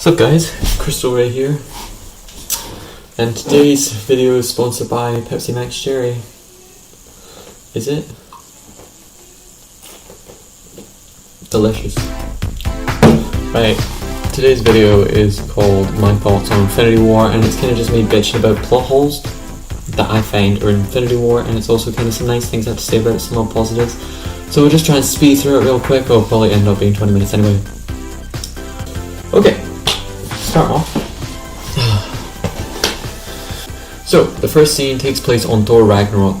What's up guys, Crystal Ray here, and today's video is sponsored by Pepsi Max Cherry. Is it? Delicious. Right, today's video is called My Thoughts on Infinity War, and it's kind of just me bitching about plot holes that I find are in Infinity War, and it's also kind of some nice things I have to say about it, some more positives. So we'll just try and speed through it real quick. It'll probably end up being 20 minutes anyway. Okay. Start off. So, the first scene takes place on Thor Ragnarok.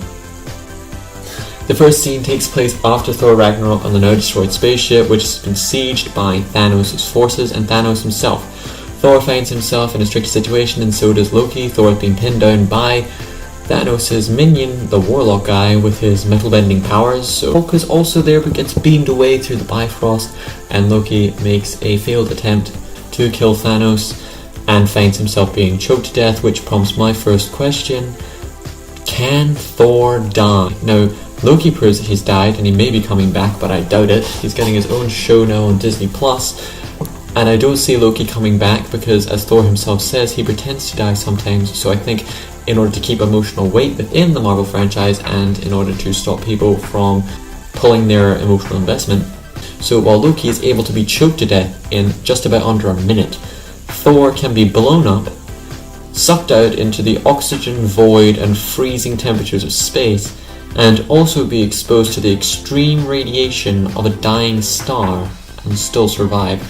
The first scene takes place after Thor Ragnarok on the now destroyed spaceship, which has been sieged by Thanos' forces and Thanos himself. Thor finds himself in a tricky situation, and so does Loki. Thor has been pinned down by Thanos' minion, the Warlock guy, with his metal-bending powers. So Hulk is also there but gets beamed away through the Bifrost, and Loki makes a failed attempt to kill Thanos and finds himself being choked to death, which prompts my first question: can Thor die? Now, Loki proves that he's died and he may be coming back, but I doubt it. He's getting his own show now on Disney Plus, and I don't see Loki coming back because, as Thor himself says, he pretends to die sometimes. So I think in order to keep emotional weight within the Marvel franchise and in order to stop people from pulling their emotional investment, so while Loki is able to be choked to death in just about under a minute, Thor can be blown up, sucked out into the oxygen void and freezing temperatures of space, and also be exposed to the extreme radiation of a dying star and still survive.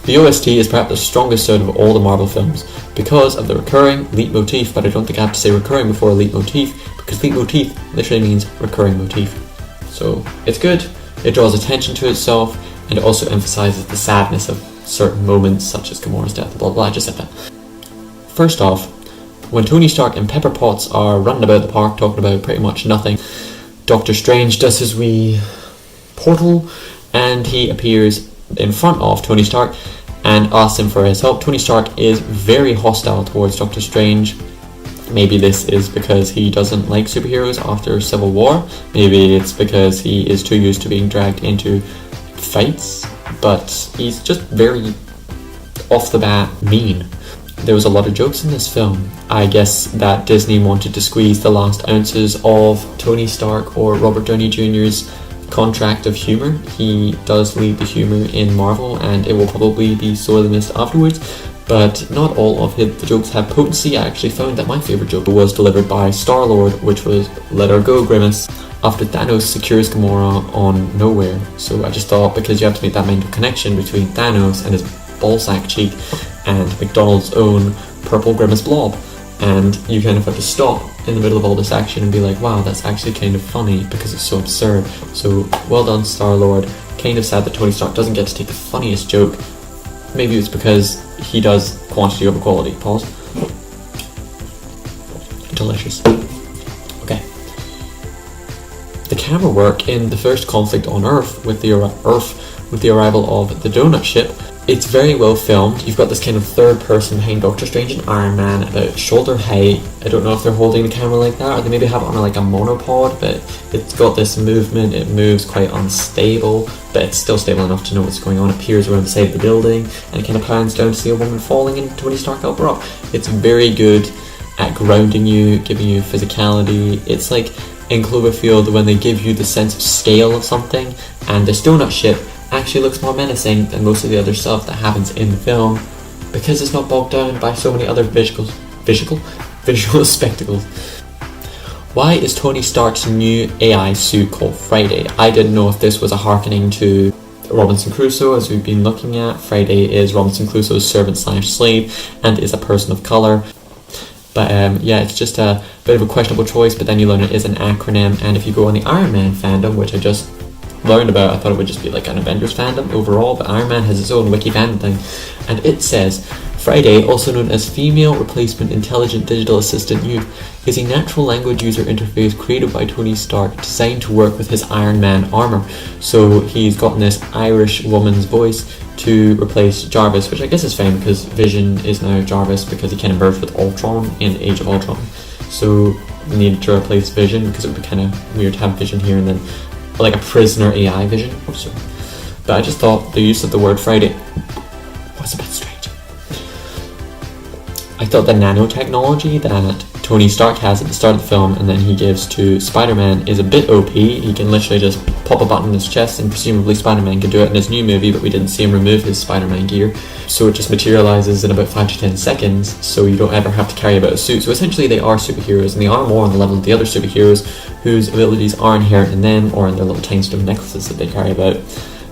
The OST is perhaps the strongest out of all the Marvel films because of the recurring leitmotif, but I don't think I have to say recurring before leitmotif, because leitmotif literally means recurring motif. So it's good, it draws attention to itself, and it also emphasizes the sadness of certain moments such as Gamora's death, blah blah, I just said that. First off, when Tony Stark and Pepper Potts are running about the park talking about pretty much nothing, Doctor Strange does his wee portal and he appears in front of Tony Stark and asks him for his help. Tony Stark is very hostile towards Doctor Strange. Maybe this is because he doesn't like superheroes after Civil War. Maybe it's because he is too used to being dragged into fights. But he's just very off the bat mean. There was a lot of jokes in this film. I guess that Disney wanted to squeeze the last ounces of Tony Stark or Robert Downey Jr.'s contract of humor. He does lead the humor in Marvel, and it will probably be sorely missed afterwards. But not all of the jokes have potency. I actually found that my favourite joke was delivered by Star-Lord, which was "Let her go, Grimace," after Thanos secures Gamora on nowhere. So I just thought, because you have to make that mental connection between Thanos and his ballsack cheek and McDonald's own purple Grimace blob, and you kind of have to stop in the middle of all this action and be like, wow, that's actually kind of funny because it's so absurd. So well done, Star-Lord. Kind of sad that Tony Stark doesn't get to take the funniest joke. Maybe it's because he does quantity over quality. Pause. Delicious. Okay. The camera work in the first conflict on Earth with the arrival of the donut ship, it's very well filmed. You've got this kind of third person behind Doctor Strange and Iron Man about shoulder height. I don't know if they're holding the camera like that, or they maybe have it on like a monopod, but it's got this movement. It moves quite unstable, but it's still stable enough to know what's going on. It peers around the side of the building and it kind of pans down to see a woman falling and Tony Stark help her up. It's very good at grounding you, giving you physicality. It's like in Cloverfield when they give you the sense of scale of something, and this donut ship actually looks more menacing than most of the other stuff that happens in the film because it's not bogged down by so many other visual spectacles. Why is Tony Stark's new AI suit called Friday? I didn't know if this was a hearkening to Robinson Crusoe, as we've been looking at. Friday is Robinson Crusoe's servant/slave and is a person of colour. But yeah, it's just a bit of a questionable choice, but then you learn it is an acronym, and if you go on the Iron Man fandom, which I just learned about, I thought it would just be like an Avengers fandom overall, but Iron Man has its own wiki fandom thing, and it says Friday, also known as Female Replacement Intelligent Digital Assistant Youth, is a natural language user interface created by Tony Stark designed to work with his Iron Man armor. So he's gotten this Irish woman's voice to replace Jarvis, which I guess is fine because Vision is now Jarvis because he kind of merged with Ultron in Age of Ultron. So we needed to replace Vision because it would be kind of weird to have Vision here and then like a prisoner AI Vision. So But I just thought the use of the word Friday was a bit strange. I thought the nanotechnology that Tony Stark has at the start of the film and then he gives to Spider-Man is a bit OP. He can literally just pop a button in his chest, and presumably Spider-Man can do it in his new movie, but we didn't see him remove his Spider-Man gear. So it just materializes in about 5 to 10 seconds, so you don't ever have to carry about a suit. So essentially they are superheroes, and they are more on the level of the other superheroes whose abilities are inherent in them or in their little tiny stone necklaces that they carry about.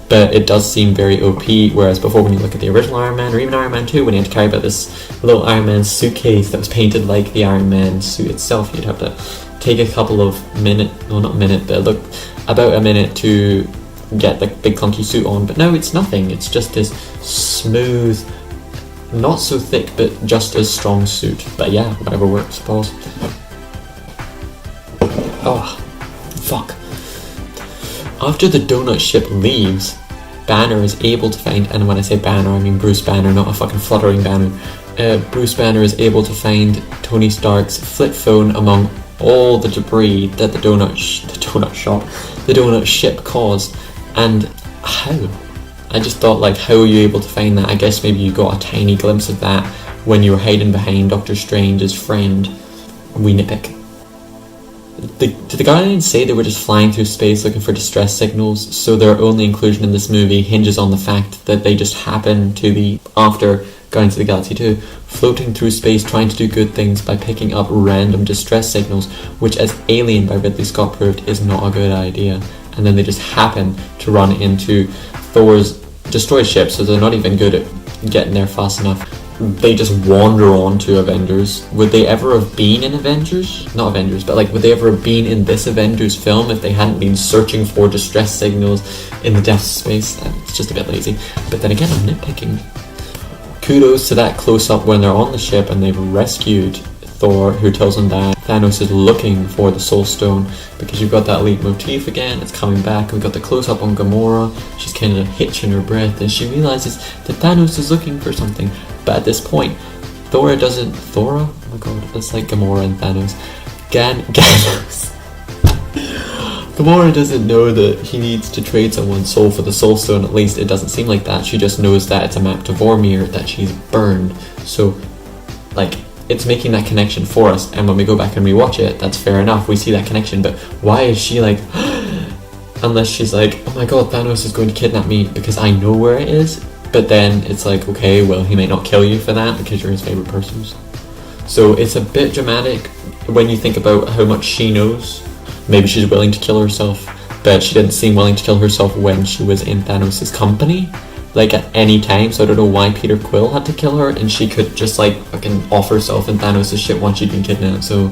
But it does seem very OP, whereas before, when you look at the original Iron Man or even Iron Man 2, when he had to carry about this little Iron Man suitcase that was painted like the Iron Man suit itself, you'd have to take a couple of minutes, no, not a minute, but look, about a minute to get the big clunky suit on. But no, it's nothing, it's just this smooth, not so thick, but just as strong suit. But yeah, whatever works, I suppose. Oh, fuck. After the donut ship leaves, Banner is able to find, and when I say Banner, I mean Bruce Banner, not a fucking fluttering banner. Bruce Banner is able to find Tony Stark's flip phone among all the debris that the donut ship caused. And how? I just thought, like, how are you able to find that? I guess maybe you got a tiny glimpse of that when you were hiding behind Doctor Strange's friend, Wee Nitpick. Did the Guardians say they were just flying through space looking for distress signals, so their only inclusion in this movie hinges on the fact that they just happen to be, after Guardians of the Galaxy 2, floating through space trying to do good things by picking up random distress signals, which, as Alien by Ridley Scott proved, is not a good idea. And then they just happen to run into Thor's destroyed ship, so they're not even good at getting there fast enough. They just wander on to Avengers. Would they ever have been in Avengers? Not Avengers, but like, would they ever have been in this Avengers film if they hadn't been searching for distress signals in the depths of space? It's just a bit lazy. But then again, I'm nitpicking. Kudos to that close-up when they're on the ship and they've rescued Thor, who tells them that Thanos is looking for the Soul Stone, because you've got that leitmotif again, it's coming back. We've got the close-up on Gamora. She's kind of hitching her breath and she realizes that Thanos is looking for something. But at this point, Thora? Oh my god, that's like Gamora and Thanos. Ganos. Gamora doesn't know that he needs to trade someone's soul for the Soul Stone, at least it doesn't seem like that. She just knows that it's a map to Vormir, that she's burned. So, like, it's making that connection for us, and when we go back and rewatch it, that's fair enough, we see that connection, but why is she like, unless she's like, oh my god, Thanos is going to kidnap me because I know where it is. But then it's like, okay, well, he might not kill you for that because you're his favourite person. So it's a bit dramatic when you think about how much she knows. Maybe she's willing to kill herself, but she didn't seem willing to kill herself when she was in Thanos' company, like at any time. So I don't know why Peter Quill had to kill her, and she could just like fucking off herself in Thanos' shit once she'd been kidnapped. So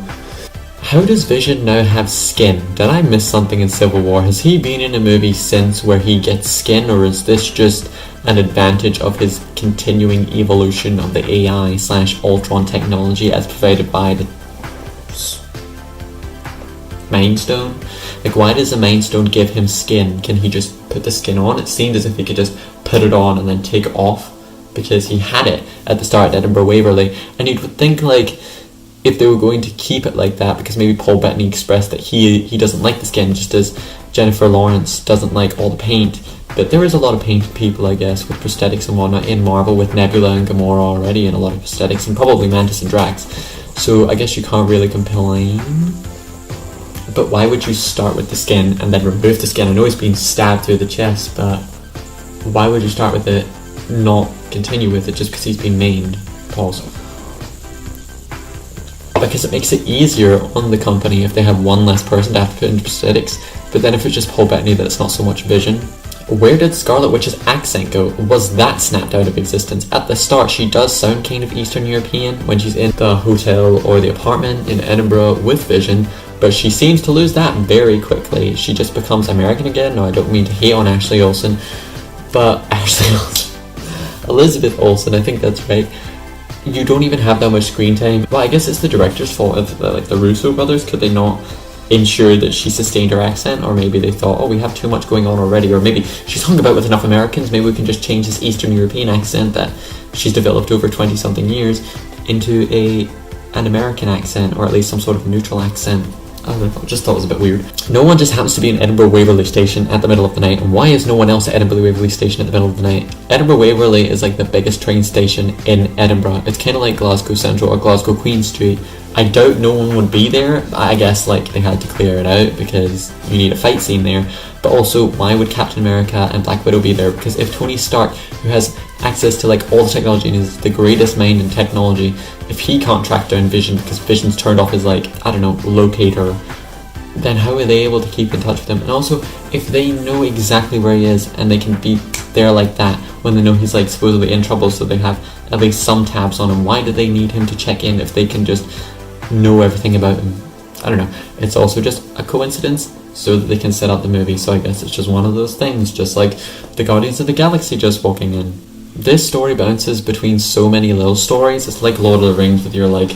how does Vision now have skin? Did I miss something in Civil War? Has he been in a movie since where he gets skin, or is this just an advantage of his continuing evolution of the AI/Ultron technology as provided by the Mind Stone? Like, why does the Mind Stone give him skin? Can he just put the skin on? It seemed as if he could just put it on and then take it off, because he had it at the start at Edinburgh Waverley, and you'd think, like, if they were going to keep it like that, because maybe Paul Bettany expressed that he doesn't like the skin, just as Jennifer Lawrence doesn't like all the paint. But there is a lot of painted people, I guess, with prosthetics and whatnot in Marvel, with Nebula and Gamora already, and a lot of prosthetics, and probably Mantis and Drax. So I guess you can't really complain. But why would you start with the skin and then remove the skin? I know he's being stabbed through the chest, but why would you start with it, not continue with it just because he's been maimed? Pause. Because it makes it easier on the company if they have one less person to have to put into prosthetics. But then if it's just Paul Bettany, that it's not so much Vision. Where did Scarlet Witch's accent go? Was that snapped out of existence? At the start, she does sound kind of Eastern European when she's in the hotel or the apartment in Edinburgh with Vision, but she seems to lose that very quickly. She just becomes American again. No, I don't mean to hate on Ashley Olsen, but Ashley Olsen. Elizabeth Olsen, I think that's right. You don't even have that much screen time. Well, I guess it's the director's fault. Like the Russo brothers, could they not ensure that she sustained her accent? Or maybe they thought, oh, we have too much going on already, or maybe she's hung about with enough Americans, maybe we can just change this Eastern European accent that she's developed over 20 something years into an American accent, or at least some sort of neutral accent. I don't know, I just thought it was a bit weird. No one just happens to be in Edinburgh Waverley Station at the middle of the night. And why is no one else at Edinburgh Waverley Station at the middle of the night? Edinburgh Waverley is like the biggest train station in Edinburgh. It's kind of like Glasgow Central or Glasgow Queen Street. I doubt no one would be there. I guess like they had to clear it out because you need a fight scene there. But also, why would Captain America and Black Widow be there? Because if Tony Stark, who has access to like all the technology and is the greatest mind in technology, if he can't track down Vision because Vision's turned off his like, I don't know, locator, then how are they able to keep in touch with him? And also, if they know exactly where he is and they can be there like that when they know he's like supposedly in trouble, so they have at least some tabs on him, why do they need him to check in if they can just know everything about him? I don't know. It's also just a coincidence so that they can set up the movie. So I guess it's just one of those things, just like the Guardians of the Galaxy just walking in. This story bounces between so many little stories. It's like Lord of the Rings with your like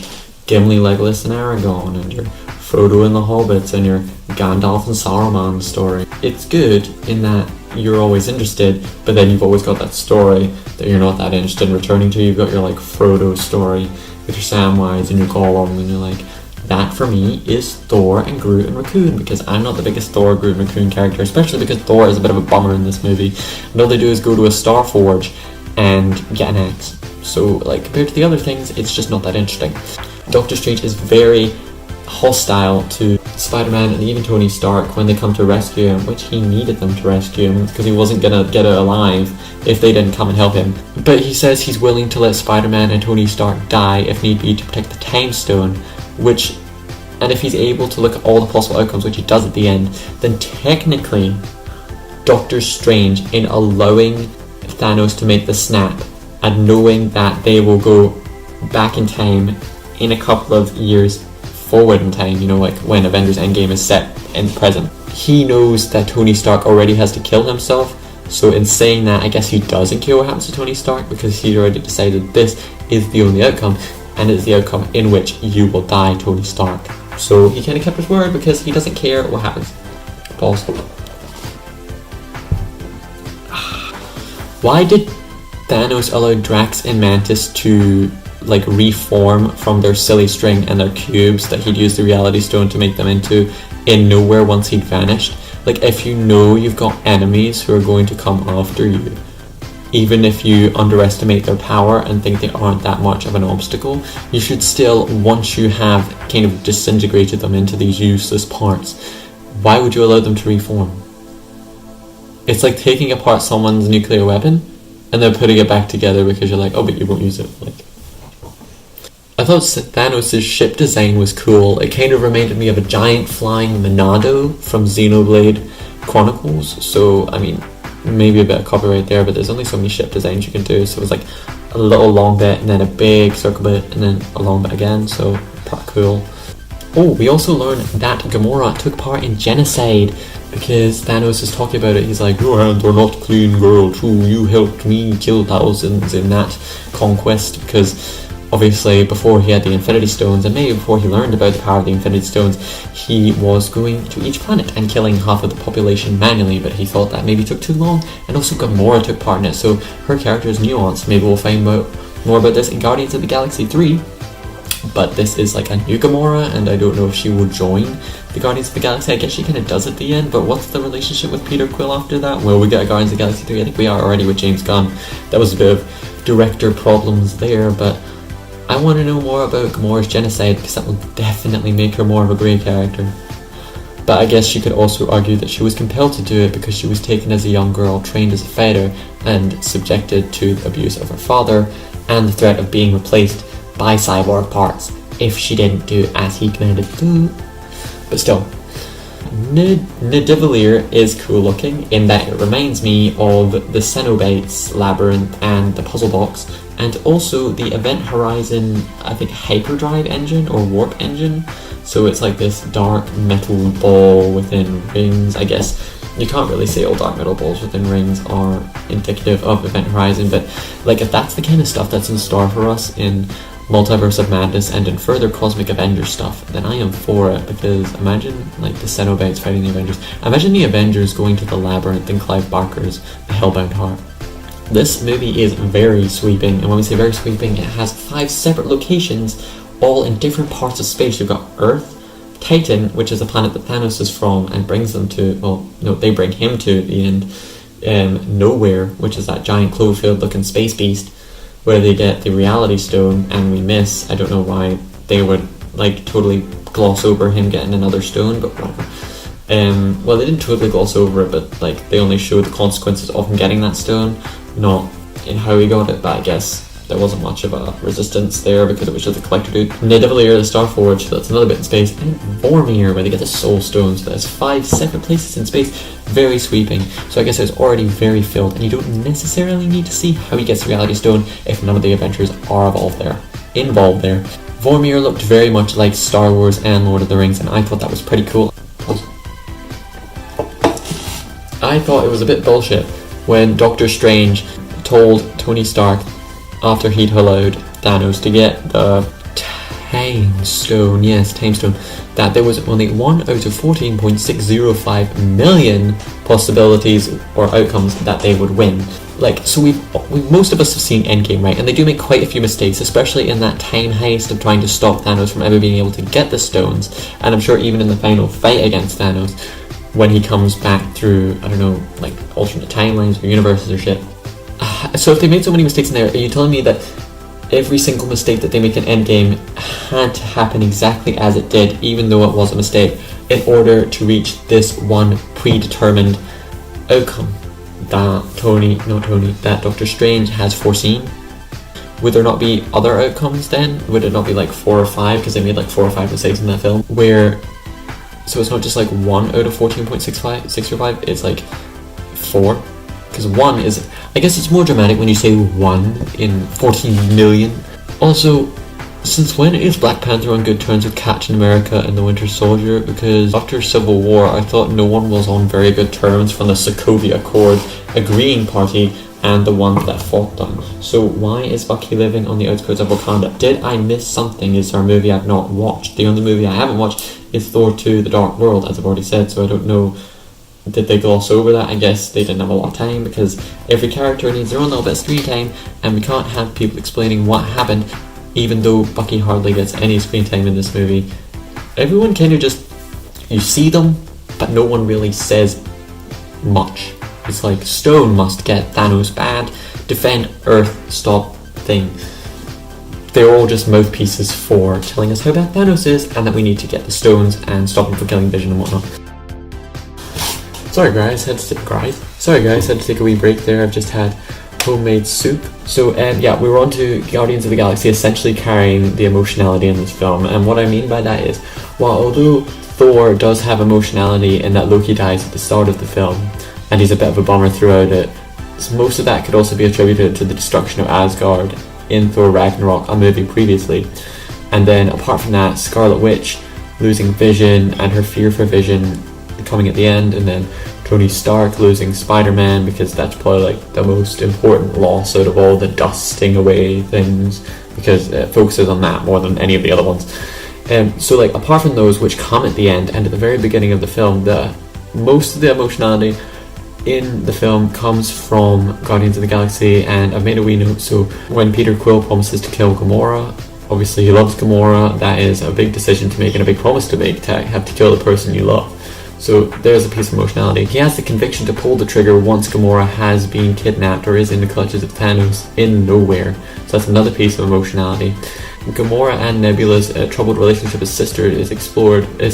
Gimli, Legolas and Aragorn, and your Frodo and the Hobbits, and your Gandalf and Saruman story. It's good in that you're always interested, but then you've always got that story that you're not that interested in returning to. You've got your like Frodo story with your Samwise and your Gollum, and you're like, that for me is Thor and Groot and Raccoon, because I'm not the biggest Thor, Groot and Raccoon character, especially because Thor is a bit of a bummer in this movie. And all they do is go to a Star Forge and get an axe. So like compared to the other things, it's just not that interesting. Doctor Strange is very hostile to Spider-Man and even Tony Stark when they come to rescue him, which he needed them to rescue him because he wasn't gonna get out alive if they didn't come and help him. But he says he's willing to let Spider-Man and Tony Stark die if need be to protect the Time Stone, and if he's able to look at all the possible outcomes, which he does at the end, then technically Doctor Strange, in allowing Thanos to make the snap and knowing that they will go back in time in a couple of years forward in time, you know, like when Avengers Endgame is set in the present, he knows that Tony Stark already has to kill himself. So in saying that, I guess he doesn't care what happens to Tony Stark because he's already decided this is the only outcome, and it's the outcome in which you will die, Tony Stark. So he kind of kept his word because he doesn't care what happens. Pause. Why did Thanos allow Drax and Mantis to like reform from their silly string and their cubes that he'd used the Reality Stone to make them into in nowhere once he'd vanished? Like, if you know you've got enemies who are going to come after you, even if you underestimate their power and think they aren't that much of an obstacle, you should still, once you have kind of disintegrated them into these useless parts, why would you allow them to reform? It's like taking apart someone's nuclear weapon and then putting it back together because you're like, oh, but you won't use it. Like, I thought Thanos' ship design was cool. It kind of reminded me of a giant flying Monado from Xenoblade Chronicles. So, I mean, maybe a bit of copyright there, but there's only so many ship designs you can do. So it was like a little long bit and then a big circle bit and then a long bit again. So, pretty cool. Oh, we also learned that Gamora took part in genocide because Thanos is talking about it. He's like, your hands are not clean, girl. True, you helped me kill thousands in that conquest, because obviously before he had the Infinity Stones, and maybe before he learned about the power of the Infinity Stones, he was going to each planet and killing half of the population manually, but he thought that maybe took too long, and also Gamora took part in it, so her character is nuanced. Maybe we'll find out more about this in Guardians of the Galaxy 3, but this is like a new Gamora, and I don't know if she will join the Guardians of the Galaxy. I guess she kind of does at the end, but what's the relationship with Peter Quill after that? Well, we got a Guardians of the Galaxy 3, I think we are already with James Gunn. That was a bit of director problems there, but I want to know more about Gamora's genocide because that will definitely make her more of a grey character. But I guess you could also argue that she was compelled to do it because she was taken as a young girl, trained as a fighter, and subjected to the abuse of her father and the threat of being replaced by cyborg parts if she didn't do as he commanded to. But still, Nidavellir is cool looking in that it reminds me of the Cenobites Labyrinth and the Puzzle Box, and also the Event Horizon, I think, hyperdrive engine or warp engine. So it's like this dark metal ball within rings. I guess you can't really say all dark metal balls within rings are indicative of Event Horizon, but like if that's the kind of stuff that's in store for us in Multiverse of Madness and in further Cosmic Avengers stuff, then I am for it, because imagine like the Cenobites fighting the Avengers. Imagine the Avengers going to the Labyrinth in Clive Barker's The Hellbound Heart. This movie is very sweeping, and when we say very sweeping, it has 5 separate locations, all in different parts of space. You've got Earth, Titan, which is a planet that Thanos is from, and brings them to, well, no, they bring him to at the end, Nowhere, which is that giant Cloverfield looking space beast, where they get the Reality Stone, and we miss, I don't know why they would like totally gloss over him getting another stone, but whatever. Well, they didn't totally gloss over it, but like they only showed the consequences of him getting that stone, not in how he got it. But I guess there wasn't much of a resistance there because it was just a collector dude. Nidavellir, the Starforge, that's another bit in space, and Vormir, where they get the Soul Stone. So there's 5 separate places in space, very sweeping. So I guess it's already very filled, and you don't necessarily need to see how he gets the Reality Stone if none of the Avengers are involved there. Vormir looked very much like Star Wars and Lord of the Rings, and I thought that was pretty cool. I thought it was a bit bullshit when Doctor Strange told Tony Stark, after he'd allowed Thanos to get the Time Stone, that there was only 1 out of 14.605 million possibilities or outcomes that they would win. Like, so we most of us have seen Endgame, right? And they do make quite a few mistakes, especially in that time heist of trying to stop Thanos from ever being able to get the stones. And I'm sure even in the final fight against Thanos, when he comes back through, I don't know, like alternate timelines or universes or shit. So if they made so many mistakes in there, are you telling me that every single mistake that they make in Endgame had to happen exactly as it did, even though it was a mistake, in order to reach this one predetermined outcome that Doctor Strange has foreseen? Would there not be other outcomes then? Would it not be like 4 or 5, because they made like 4 or 5 mistakes in that film, where, so it's not just like 1 out of 14.605, it's like 4, because 1 is, I guess it's more dramatic when you say 1 in 14 million. Also, since when is Black Panther on good terms with Captain America and the Winter Soldier? Because after Civil War, I thought no one was on very good terms from the Sokovia Accord agreeing party and the one that fought them. So why is Bucky living on the outskirts of Wakanda? Did I miss something? Is there a movie I've not watched? The only movie I haven't watched is Thor 2: The Dark World, as I've already said, so I don't know. Did they gloss over that? I guess they didn't have a lot of time, because every character needs their own little bit of screen time, and we can't have people explaining what happened, even though Bucky hardly gets any screen time in this movie. Everyone kind of just, you see them, but no one really says much. It's like, Stone must get Thanos bad, defend Earth, stop thing. They're all just mouthpieces for telling us how bad Thanos is, and that we need to get the stones and stop him from killing Vision and whatnot. Sorry guys, had to take a wee break there. I've just had homemade soup. So yeah, we were on to Guardians of the Galaxy essentially carrying the emotionality in this film, and what I mean by that is, while although Thor does have emotionality in that Loki dies at the start of the film, and he's a bit of a bummer throughout it, so most of that could also be attributed to the destruction of Asgard in Thor Ragnarok, a movie previously. And then apart from that, Scarlet Witch losing Vision and her fear for Vision coming at the end, and then Tony Stark losing Spider-Man, because that's probably like the most important loss out of all the dusting away things, because it focuses on that more than any of the other ones. So like apart from those which come at the end and at the very beginning of the film, most of the emotionality in the film comes from Guardians of the Galaxy, and I've made a wee note. So when Peter Quill promises to kill Gamora, obviously he loves Gamora, that is a big decision to make and a big promise to make, to have to kill the person you love. So there's a piece of emotionality. He has the conviction to pull the trigger once Gamora has been kidnapped or is in the clutches of Thanos in Nowhere. So that's another piece of emotionality. Gamora and Nebula's troubled relationship as sisters is explored in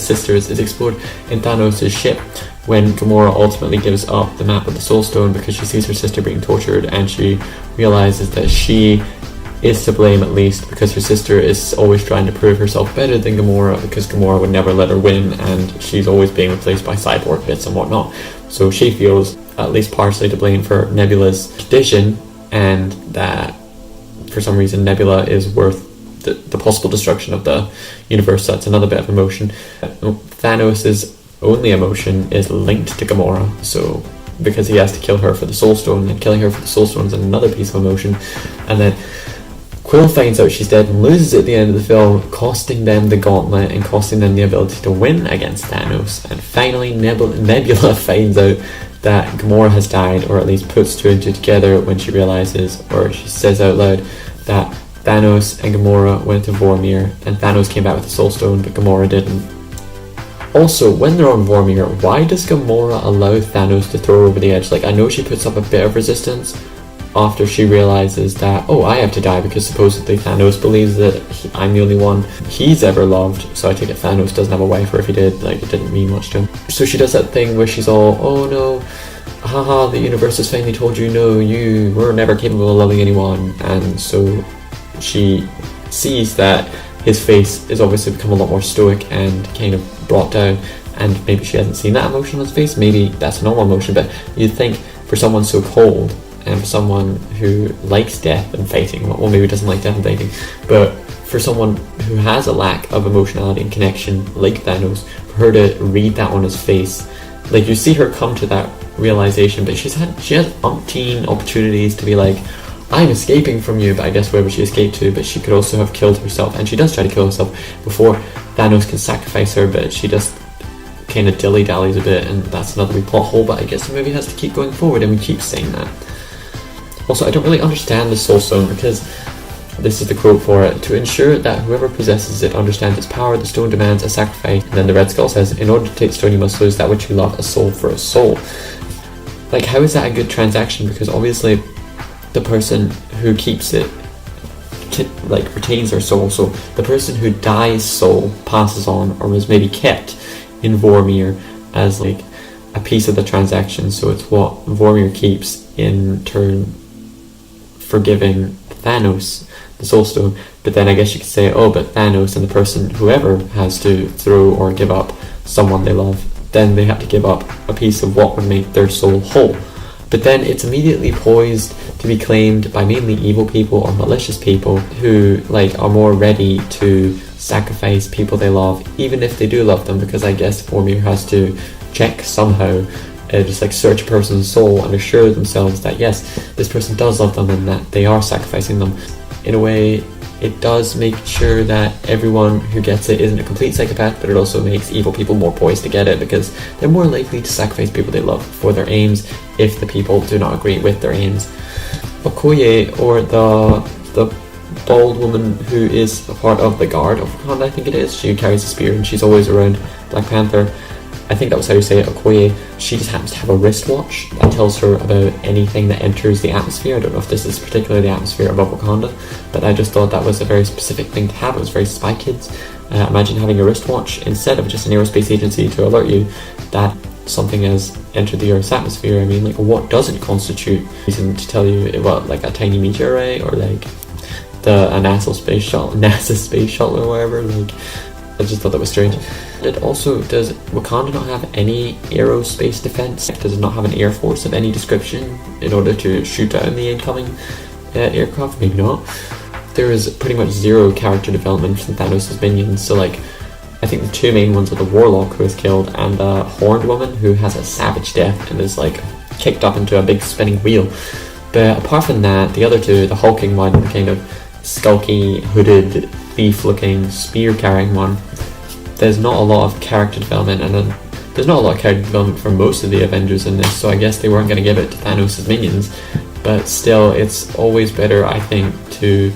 Thanos' ship, when Gamora ultimately gives up the map with the Soul Stone because she sees her sister being tortured, and she realizes that she is to blame, at least because her sister is always trying to prove herself better than Gamora, because Gamora would never let her win, and she's always being replaced by cyborg bits and whatnot. So she feels at least partially to blame for Nebula's condition, and that for some reason Nebula is worth the possible destruction of the universe. That's another bit of emotion. Thanos' only emotion is linked to Gamora, so because he has to kill her for the Soul Stone, and killing her for the Soul Stone is another piece of emotion. And then Quill finds out she's dead and loses at the end of the film, costing them the gauntlet and costing them the ability to win against Thanos. And finally Nebula finds out that Gamora has died, or at least puts 2 and 2 together when she realizes, or she says out loud, that Thanos and Gamora went to Vormir, and Thanos came back with the Soul Stone, but Gamora didn't. Also, when they're on Vormir, why does Gamora allow Thanos to throw her over the edge? Like, I know she puts up a bit of resistance after she realizes that, oh, I have to die because supposedly Thanos believes that I'm the only one he's ever loved, so I take it Thanos doesn't have a wife, or if he did, like, it didn't mean much to him. So she does that thing where she's all, oh no, haha, the universe has finally told you no, you were never capable of loving anyone, and so she sees that his face is obviously become a lot more stoic and kind of brought down, and maybe she hasn't seen that emotion on his face, maybe that's a normal emotion, but you'd think for someone so cold, and for someone who likes death and fighting, well, maybe doesn't like death and fighting, but for someone who has a lack of emotionality and connection like Thanos, for her to read that on his face, like, you see her come to that realization, but she has umpteen opportunities to be like, I'm escaping from you, but I guess wherever she escaped to, but she could also have killed herself, and she does try to kill herself before Thanos can sacrifice her, but she just kind of dilly-dallies a bit, and that's another wee plot hole, but I guess the movie has to keep going forward, and we keep saying that. Also, I don't really understand the Soul Stone, because this is the quote for it: to ensure that whoever possesses it understands its power, the stone demands a sacrifice. And then the Red Skull says, in order to take the stone, you must lose that which you love, a soul for a soul. Like, how is that a good transaction? Because obviously the person who keeps it, like, retains their soul. So the person who dies' soul passes on, or was maybe kept in Vormir as, like, a piece of the transaction. So it's what Vormir keeps in turn forgiving Thanos the Soul Stone. But then I guess you could say, oh, but Thanos and the person, whoever has to throw or give up someone they love, then they have to give up a piece of what would make their soul whole. But then it's immediately poised to be claimed by mainly evil people or malicious people who, like, are more ready to sacrifice people they love, even if they do love them, because I guess Vormir has to check somehow, just like search a person's soul and assure themselves that yes, this person does love them and that they are sacrificing them. In a way, it does make sure that everyone who gets it isn't a complete psychopath, but it also makes evil people more poised to get it, because they're more likely to sacrifice people they love for their aims if the people do not agree with their aims. Okoye, or the bald woman who is a part of the guard of Wakanda, I think it is, she carries a spear and she's always around Black Panther. I think that was how you say it, Okoye. She just happens to have a wristwatch that tells her about anything that enters the atmosphere. I don't know if this is particularly the atmosphere above Wakanda, but I just thought that was a very specific thing to have. It was very Spy Kids. Imagine having a wristwatch instead of just an aerospace agency to alert you that something has entered the Earth's atmosphere. I mean, like, what doesn't constitute reason to tell you what, like a tiny meteorite or like a NASA space shuttle or whatever? Like, I just thought that was strange. It also, does Wakanda not have any aerospace defense? Does it not have an air force of any description in order to shoot down the incoming aircraft? Maybe not. There is pretty much zero character development from Thanos' minions, so like, I think the two main ones are the Warlock, who is killed, and the Horned Woman, who has a savage death and is like kicked up into a big spinning wheel. But apart from that, the other two, the hulking one, the kind of skulky, hooded, thief-looking, spear-carrying one, there's not a lot of character development, and then there's not a lot of character development for most of the Avengers in this, so I guess they weren't going to give it to Thanos' minions. But still, it's always better, I think, to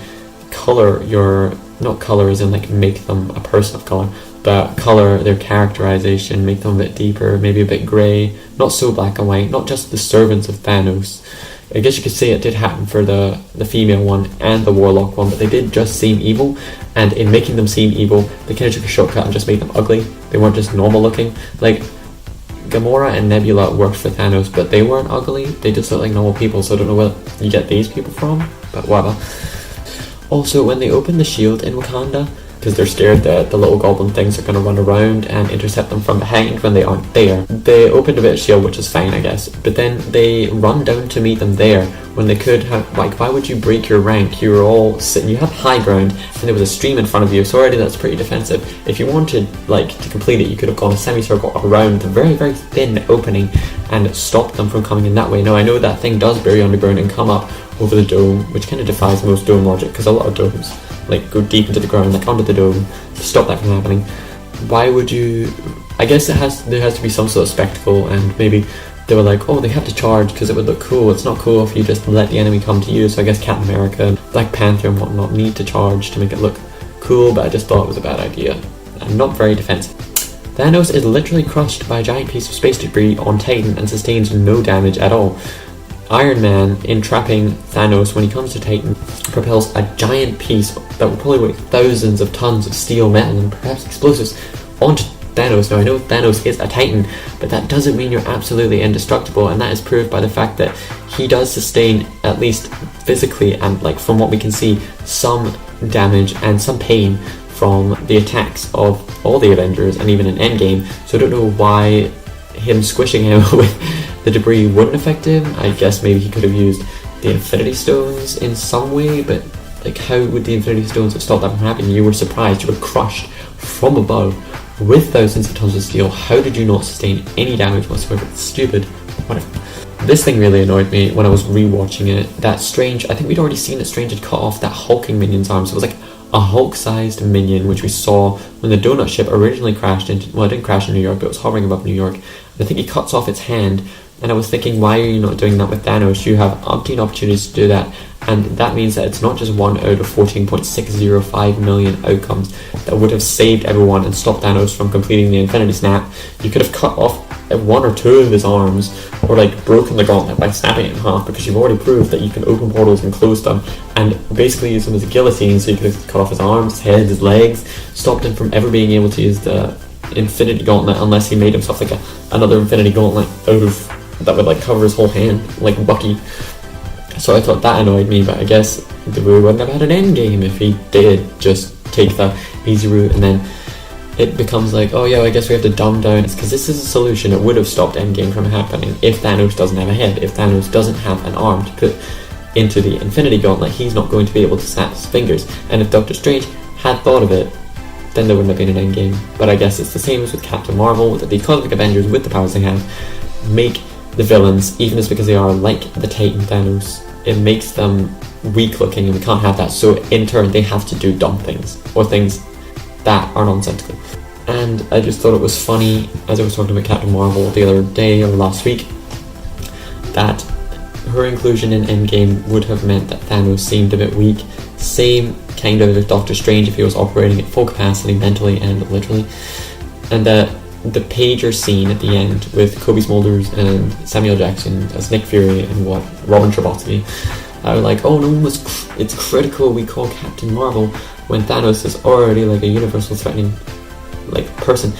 colour your, not colour as in like make them a person of colour, but colour their characterization, make them a bit deeper, maybe a bit grey, not so black and white, not just the servants of Thanos. I guess you could say it did happen for the female one and the Warlock one, but they did just seem evil, and in making them seem evil, they kind of took a shortcut and just made them ugly. They weren't just normal looking. Like, Gamora and Nebula worked for Thanos, but they weren't ugly, they just looked like normal people, so I don't know where you get these people from, but whatever. Also, when they open the shield in Wakanda, because they're scared that the little goblin things are going to run around and intercept them from behind when they aren't there, they opened a bit of shield, which is fine, I guess, but then they run down to meet them there when they could have, like, why would you break your rank? You were all sitting, you had high ground, and there was a stream in front of you, so already that's pretty defensive. If you wanted, like, to complete it, you could have gone a semicircle around the very, very thin opening and stopped them from coming in that way. Now, I know that thing does bury underground and come up over the dome, which kind of defies most dome logic, because a lot of domes like go deep into the ground, like under the dome, to stop that from happening. Why would you? I guess there has to be some sort of spectacle, and maybe they were like, oh, they have to charge because it would look cool. It's not cool if you just let the enemy come to you. So I guess Captain America, Black Panther and whatnot need to charge to make it look cool, but I just thought it was a bad idea and not very defensive. Thanos is literally crushed by a giant piece of space debris on Titan and sustains no damage at all. Iron Man, in trapping Thanos when he comes to Titan, propels a giant piece that will probably weigh thousands of tons of steel, metal, and perhaps explosives onto Thanos. Now, I know Thanos is a Titan, but that doesn't mean you're absolutely indestructible, and that is proved by the fact that he does sustain, at least physically and like from what we can see, some damage and some pain from the attacks of all the Avengers and even in Endgame. So I don't know why him squishing him with the debris wouldn't affect him. I guess maybe he could have used the Infinity Stones in some way, but like, how would the Infinity Stones have stopped that from happening? You were surprised, you were crushed from above with thousands of tons of steel. How did you not sustain any damage whatsoever? It's stupid. Whatever. This thing really annoyed me when I was rewatching it. That Strange, I think we'd already seen that Strange had cut off that hulking minion's arm, so it was like a Hulk-sized minion, which we saw when the donut ship originally crashed into, well, it didn't crash in New York, but it was hovering above New York. And I think he cuts off its hand, and I was thinking, why are you not doing that with Thanos? You have umpteen opportunities to do that, and that means that it's not just 1 out of 14.605 million outcomes that would have saved everyone and stopped Thanos from completing the Infinity Snap. You could have cut off 1 or 2 of his arms, or like broken the gauntlet by snapping it in half, because you've already proved that you can open portals and close them, and basically use him as a guillotine. So you could have cut off his arms, his head, his legs, stopped him from ever being able to use the Infinity Gauntlet unless he made himself like another Infinity Gauntlet out of that would like cover his whole hand, like Bucky. So I thought that annoyed me, but I guess we wouldn't have had an end game if he did just take the easy route, and then it becomes like, oh yeah, I guess we have to dumb down. It's because this is a solution. It would have stopped Endgame from happening if Thanos doesn't have a head, if Thanos doesn't have an arm to put into the Infinity Gauntlet. He's not going to be able to snap his fingers, and if Doctor Strange had thought of it, then there wouldn't have been an Endgame. But I guess it's the same as with Captain Marvel, that the cosmic Avengers, with the powers they have, make the villains, even just because they are like the Titan Thanos, it makes them weak looking, and we can't have that. So in turn, they have to do dumb things, or things that are nonsensical. And I just thought it was funny, as I was talking about Captain Marvel the other day or last week, that her inclusion in Endgame would have meant that Thanos seemed a bit weak. Same kind of as Doctor Strange if he was operating at full capacity mentally and literally. And the pager scene at the end with Kobe Smulders and Samuel Jackson as Nick Fury and Robin Scherbatsky, I was like, oh no, it's critical we call Captain Marvel when Thanos is already like a universal threatening like person.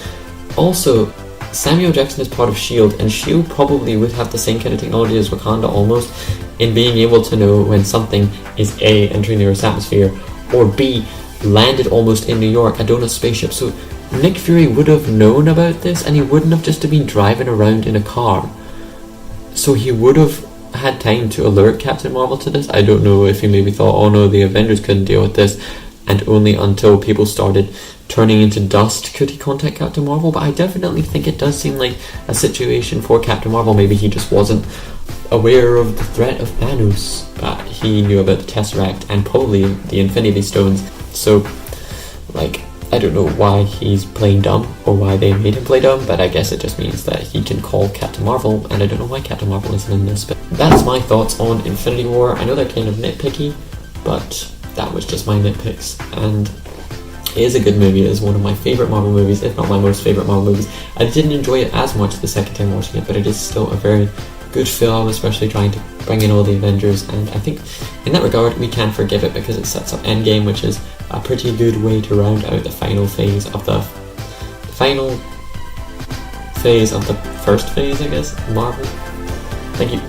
Also, Samuel Jackson is part of S.H.I.E.L.D. and S.H.I.E.L.D. probably would have the same kind of technology as Wakanda almost, in being able to know when something is A, entering the Earth's atmosphere, or B, landed almost in New York, a donut spaceship. So Nick Fury would have known about this, and he wouldn't have just been driving around in a car. So he would have had time to alert Captain Marvel to this. I don't know if he maybe thought, oh no, the Avengers couldn't deal with this, and only until people started turning into dust could he contact Captain Marvel. But I definitely think it does seem like a situation for Captain Marvel. Maybe he just wasn't aware of the threat of Thanos, but he knew about the Tesseract and probably the Infinity Stones. So, like, I don't know why he's playing dumb, or why they made him play dumb, but I guess it just means that he can call Captain Marvel, and I don't know why Captain Marvel isn't in this. But that's my thoughts on Infinity War. I know they're kind of nitpicky, but that was just my nitpicks, and it is a good movie. It is one of my favourite Marvel movies, if not my most favourite Marvel movies. I didn't enjoy it as much the second time watching it, but it is still a very good film, especially trying to bring in all the Avengers, and I think in that regard we can forgive it because it sets up Endgame, which is a pretty good way to round out the final phase of the first phase, I guess, Marvel. Thank you.